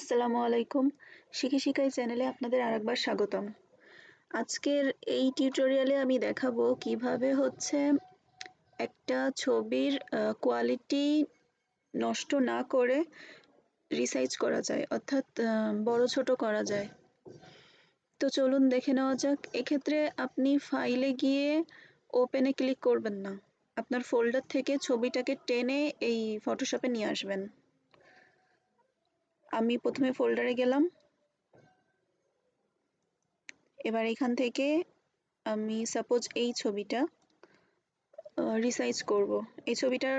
আসসালামু আলাইকুম। শিখি শিখাই চ্যানেলে আপনাদের আরেকবার স্বাগতম। আজকের এই টিউটোরিয়ালে আমি দেখাবো কিভাবে একটা ছবির কোয়ালিটি নষ্ট না করে রিসাইজ করা যায়, অর্থাৎ বড় ছোট করা যায়। তো চলুন দেখে নেওয়া যাক। এক্ষেত্রে আপনি ফাইলে গিয়ে ওপেনে ক্লিক করবেন না, আপনার ফোল্ডার থেকে ছবিটাকে টেনে এই ফটোশপে নিয়ে আসবেন। আমি প্রথমে ফোল্ডারে গেলাম। এবার এখান থেকে আমি সাপোজ এই ছবিটা রিসাইজ করব। এই ছবিটার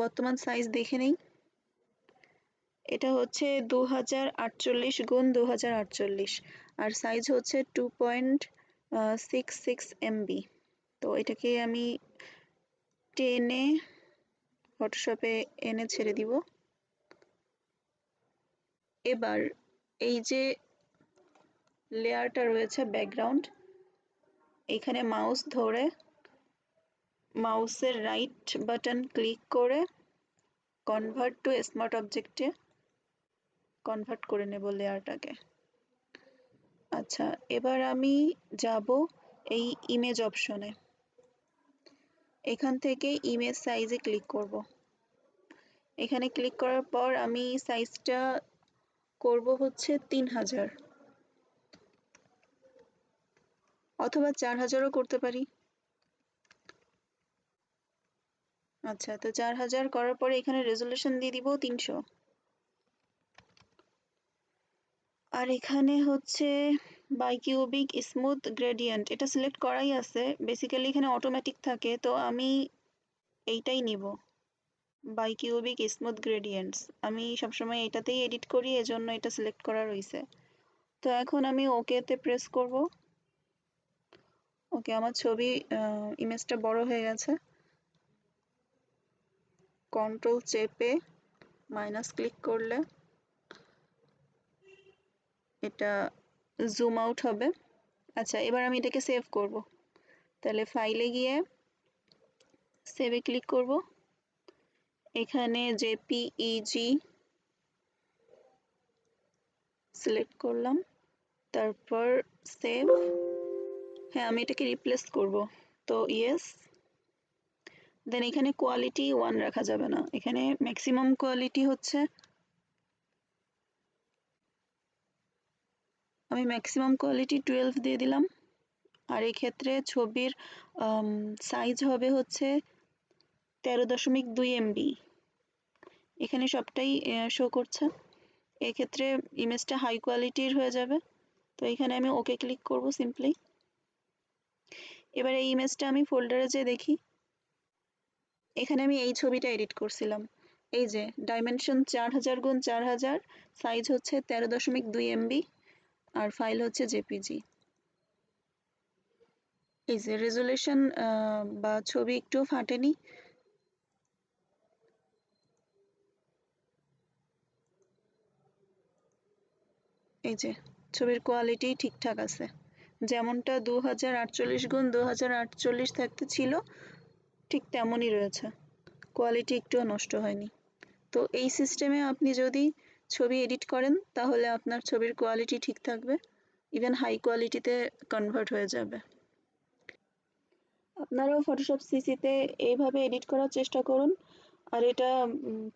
বর্তমান সাইজ দেখে নেই। এটা হচ্ছে 2048 গুণ 2048 আর সাইজ হচ্ছে 2.66 MB। তো এটাকে আমি টেনে ফটোশপে এনে ছেড়ে দিব। এবার এই যে লেয়ারটা রয়েছে ব্যাকগ্রাউন্ড, এখানে মাউস ধরে মাউসের রাইট বাটন ক্লিক করে কনভার্ট টু স্মার্ট অবজেক্টে কনভার্ট করে নেব লেয়ারটাকে। আচ্ছা, এবার আমি যাব এই ইমেজ অপশনে। এখান থেকে ইমেজ সাইজে ক্লিক করব। এখানে ক্লিক করার পর আমি সাইজটা করব হচ্ছে 3000 অথবা 4000ও করতে পারি। আচ্ছা, তো 4000 করার পরে এখানে রেজোলিউশন দিয়ে দিব 300। আর এখানে হচ্ছে বাইকিউবিক স্মুথ গ্রেডিয়েন্ট, এটা সিলেক্ট করাই আছে। বেসিক্যালি এখানে অটোমেটিক থাকে, তো আমি এইটাই নিব, বাইকিউবিক স্মুথ গ্রেডিয়েন্টস। আমি সবসময় এটাতেই এডিট করি, এজন্য এটা সিলেক্ট করা রয়েছে। তো এখন আমি ওকেতে প্রেস করব। ওকে, আমার ছবি ইমেজটা বড় হয়ে গেছে। কন্ট্রোল চেপে মাইনাস ক্লিক করলে এটা জুম আউট হবে। আচ্ছা, এবার আমি এটাকে সেভ করব। তাহলে ফাইলে গিয়ে সেভে ক্লিক করব। এখানে জেপিইজি সিলেক্ট করলাম, তারপর সেভ। হ্যাঁ, আমি এটাকে রিপ্লেস করব, তো ইয়েস। দেন এখানে কোয়ালিটি 1 রাখা যাবে না, এখানে ম্যাক্সিমাম কোয়ালিটি হচ্ছে, আমি ম্যাক্সিমাম কোয়ালিটি 12 দিয়ে দিলাম। আর এই ক্ষেত্রে ছবির সাইজ হবে হচ্ছে 13.2 MB। এখানে সবটাই শো করছে। এক্ষেত্রে ইমেজটা হাই কোয়ালিটির হয়ে যাবে। তো এখানে আমি ওকে ক্লিক করব সিম্পলি। এবার এই ইমেজটা আমি ফোল্ডারে যেয়ে দেখি। এখানে আমি এই ছবিটা এডিট করছিলাম। এই যে ডাইমেনশন 4000 গুণ 4000, সাইজ হচ্ছে 13.2 MB, আর ফাইল হচ্ছে জেপিজি। এই যে রেজোলিউশন বা ছবি একটু ফাটেনি। এই যে ছবির কোয়ালিটি ঠিকঠাক আছে, যেমনটা 2048 গুণ 2048 থাকতে ছিল ঠিক তেমনই রয়েছে, কোয়ালিটি একটুও নষ্ট হয়নি। তো এই সিস্টেমে আপনি যদি ছবি এডিট করেন তাহলে আপনার ছবির কোয়ালিটি ঠিক থাকবে, ইভেন হাই কোয়ালিটিতে কনভার্ট হয়ে যাবে। আপনারাও ফটোশপ সিসিতে এইভাবে এডিট করার চেষ্টা করুন। আর এটা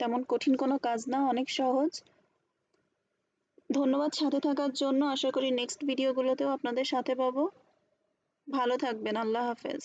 তেমন কঠিন কোনো কাজ না, অনেক সহজ। ধন্যবাদ সাথে থাকার জন্য। আশা করি নেক্সট ভিডিওগুলোতেও আপনাদের সাথে পাবো। ভালো থাকবেন। আল্লাহ হাফেজ।